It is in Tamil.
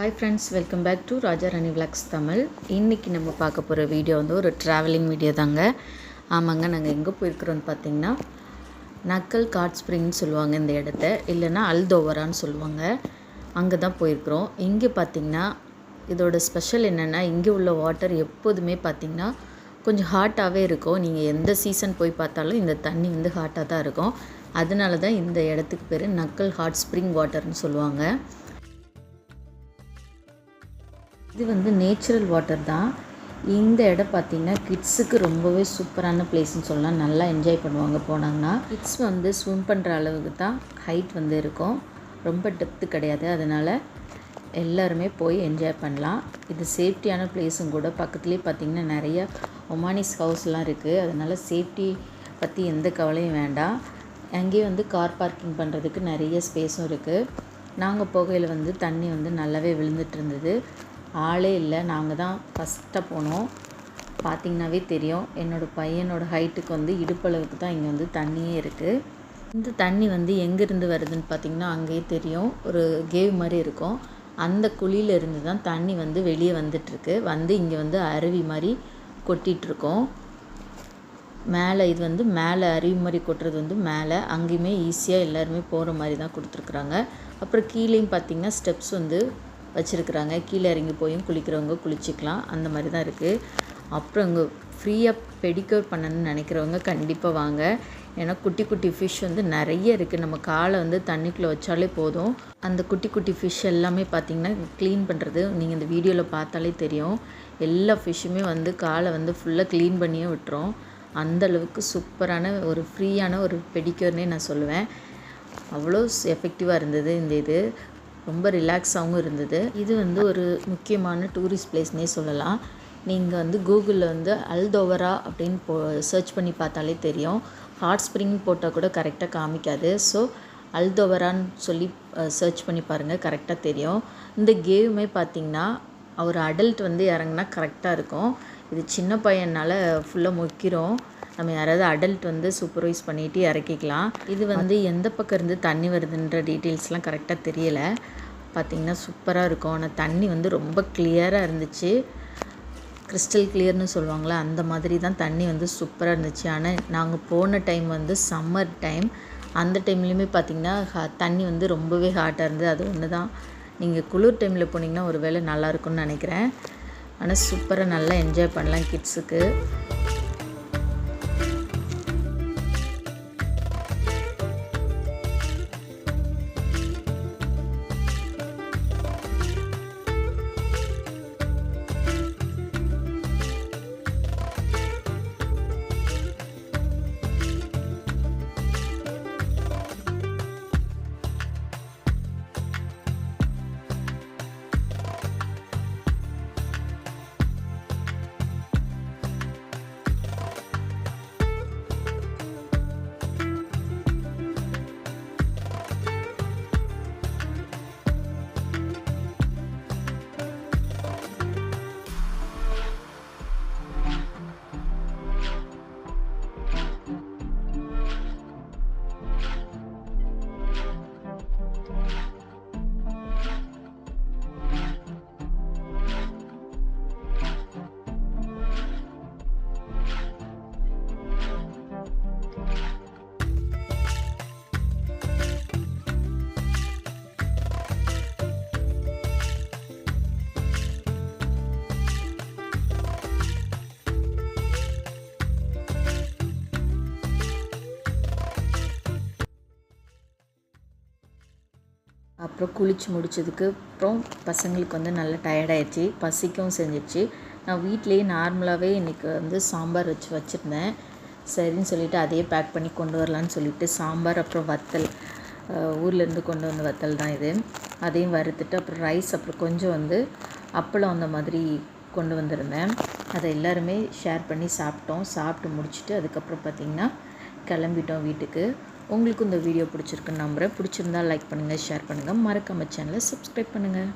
Hi friends, welcome back to Raja Rani vlogs Tamil. இன்றைக்கி நம்ம பார்க்க போகிற வீடியோ வந்து ஒரு ட்ராவலிங் வீடியோ தாங்க. ஆமாங்க, நாங்கள் எங்கே போயிருக்கிறோன்னு பார்த்தீங்கன்னா நக்கல் ஹாட் ஸ்ப்ரிங்னு சொல்லுவாங்க இந்த இடத்த, இல்லைன்னா அல்தோவரான்னு சொல்லுவாங்க. அங்கே தான் போயிருக்கிறோம். இங்கே பார்த்திங்கன்னா இதோட ஸ்பெஷல் என்னென்னா, இங்கே உள்ள வாட்டர் எப்போதுமே பார்த்திங்கன்னா கொஞ்சம் ஹாட்டாகவே இருக்கும். நீங்கள் எந்த சீசன் போய் பார்த்தாலும் இந்த தண்ணி வந்து ஹாட்டாக தான் இருக்கும். அதனால தான் இந்த இடத்துக்கு பேர் நக்கல் ஹாட் ஸ்ப்ரிங் வாட்டர்னு சொல்லுவாங்க. இது வந்து நேச்சுரல் வாட்டர் தான். இந்த இடம் பார்த்திங்கன்னா கிட்ஸுக்கு ரொம்பவே சூப்பரான பிளேஸ்ன்னு சொல்லலாம். நல்லா என்ஜாய் பண்ணுவாங்க போனாங்கன்னா. கிட்ஸ் வந்து ஸ்விம் பண்ணுற அளவுக்கு தான் ஹைட் வந்து இருக்கும், ரொம்ப டெப்த்து கிடையாது. அதனால் எல்லாருமே போய் என்ஜாய் பண்ணலாம். இது சேஃப்டியான பிளேஸும் கூட. பக்கத்துலேயே பார்த்திங்கன்னா நிறைய ஒமானிஸ் ஹவுஸ்லாம் இருக்குது. அதனால் சேஃப்டி பற்றி எந்த கவலையும் வேண்டாம். அங்கேயே வந்து கார் பார்க்கிங் பண்ணுறதுக்கு நிறைய ஸ்பேஸும் இருக்குது. நாங்கள் போகையில் வந்து தண்ணி வந்து நல்லாவே விழுந்துட்டு இருந்தது. ஆளே இல்லை. நாங்கள் தான் ஃபஸ்ட்டாக போனோம். பார்த்திங்கனாவே தெரியும், என்னோடய பையனோட ஹைட்டுக்கு வந்து இடுப்பளவுக்கு தான் இங்கே வந்து தண்ணியே இருக்குது. இந்த தண்ணி வந்து எங்கேருந்து வருதுன்னு பார்த்திங்கன்னா அங்கேயே தெரியும், ஒரு கேவ் மாதிரி இருக்கும். அந்த குழியிலேருந்து தான் தண்ணி வந்து வெளியே வந்துட்டுருக்கு. வந்து இங்கே வந்து அருவி மாதிரி கொட்டிகிட்ருக்கோம். மேலே இது வந்து மேலே அருவி மாதிரி கொட்டுறது வந்து மேலே, அங்கேயுமே ஈஸியாக எல்லாருமே போகிற மாதிரி தான் கொடுத்துருக்குறாங்க. அப்புறம் கீழேயும் பார்த்திங்கன்னா ஸ்டெப்ஸ் வந்து வச்சுருக்குறாங்க. கீழே இறங்கி போயும் குளிக்கிறவங்க குளிச்சிக்கலாம், அந்த மாதிரி தான் இருக்குது. அப்புறம் இங்கே ஃப்ரீயாக பெடிக்யூர் பண்ணணும்னு நினைக்கிறவங்க கண்டிப்பாக வாங்க. ஏன்னா குட்டி குட்டி ஃபிஷ் வந்து நிறைய இருக்குது. நம்ம காலை வந்து தண்ணிக்குள்ளே வச்சாலே போதும். அந்த குட்டி குட்டி ஃபிஷ் எல்லாமே பார்த்திங்கன்னா க்ளீன் பண்ணுறது நீங்கள் இந்த வீடியோவில் பார்த்தாலே தெரியும். எல்லா ஃபிஷ்ஷுமே வந்து காலை வந்து ஃபுல்லாக க்ளீன் பண்ணியே விட்டுரும். அந்தளவுக்கு சூப்பரான ஒரு ஃப்ரீயான ஒரு பெடிக்யூர்னே நான் சொல்லுவேன். அவ்வளோ எஃபெக்டிவாக இருந்தது. இது ரொம்ப ரிலாக்ஸாகவும் இருந்தது. இது வந்து ஒரு முக்கியமான டூரிஸ்ட் பிளேஸ்னே சொல்லலாம். நீங்கள் வந்து கூகுளில் வந்து அல்தோவரா அப்படின்னு சர்ச் பண்ணி பார்த்தாலே தெரியும். ஹாட் ஸ்ப்ரிங் போட்டால் கூட கரெக்டாக காமிக்காது. ஸோ அல்தோவரான்னு சொல்லி சர்ச் பண்ணி பாருங்கள், கரெக்டாக தெரியும். இந்த கேவுமே பார்த்திங்கன்னா ஒரு அடல்ட் வந்து இறங்குனா கரெக்டாக இருக்கும். இது சின்ன பையனால் ஃபுல்லாக முக்கிரும். நம்ம யாராவது அடல்ட் வந்து சூப்பர்வைஸ் பண்ணிவிட்டு இறக்கிக்கலாம். இது வந்து எந்த பக்கம் இருந்து தண்ணி வருதுன்ற டீட்டெயில்ஸ்லாம் கரெக்டாக தெரியலை. பார்த்திங்கன்னா சூப்பராக இருக்கும். ஆனால் தண்ணி வந்து ரொம்ப கிளியராக இருந்துச்சு. கிறிஸ்டல் கிளியர்னு சொல்லுவாங்களே, அந்த மாதிரி தான் தண்ணி வந்து சூப்பராக இருந்துச்சு. ஆனால் நாங்கள் போன டைம் வந்து சம்மர் டைம். அந்த டைம்லேயுமே பார்த்திங்கன்னா தண்ணி வந்து ரொம்பவே ஹாட்டாக இருந்தது. அது ஒன்று தான். நீங்கள் குளிர் டைமில் போனீங்கன்னா ஒரு வேளை நல்லாயிருக்கும்னு நினைக்கிறேன். ஆனால் சூப்பராக நல்லா என்ஜாய் பண்ணலாம் கிட்ஸுக்கு. அப்புறம் குளித்து முடித்ததுக்கு அப்புறம் பசங்களுக்கு வந்து நல்லா டயர்டாயிடுச்சு, பசிக்கவும் செஞ்சிடுச்சு. நான் வீட்டிலேயே நார்மலாகவே இன்றைக்கி வந்து சாம்பார் வச்சுருந்தேன். சரின்னு சொல்லிவிட்டு அதையே பேக் பண்ணி கொண்டு வரலான்னு சொல்லிவிட்டு சாம்பார், அப்புறம் வத்தல், ஊர்லேருந்து கொண்டு வந்த வத்தல் தான் இது, அதையும் வறுத்துட்டு அப்புறம் ரைஸ், அப்புறம் கொஞ்சம் வந்து அப்பளம் அந்த மாதிரி கொண்டு வந்திருந்தேன். அதை எல்லாருமே ஷேர் பண்ணி சாப்பிட்டோம். சாப்பிட்டு முடிச்சுட்டு அதுக்கப்புறம் பார்த்திங்கன்னா கிளம்பிட்டோம் வீட்டுக்கு. உங்களுக்கு இந்த வீடியோ பிடிச்சிருக்குன்னு நம்புகிறேன். பிடிச்சிருந்தால் லைக் பண்ணுங்கள், ஷேர் பண்ணுங்கள், மறக்காம சேனலை சப்ஸ்கிரைப் பண்ணுங்கள்.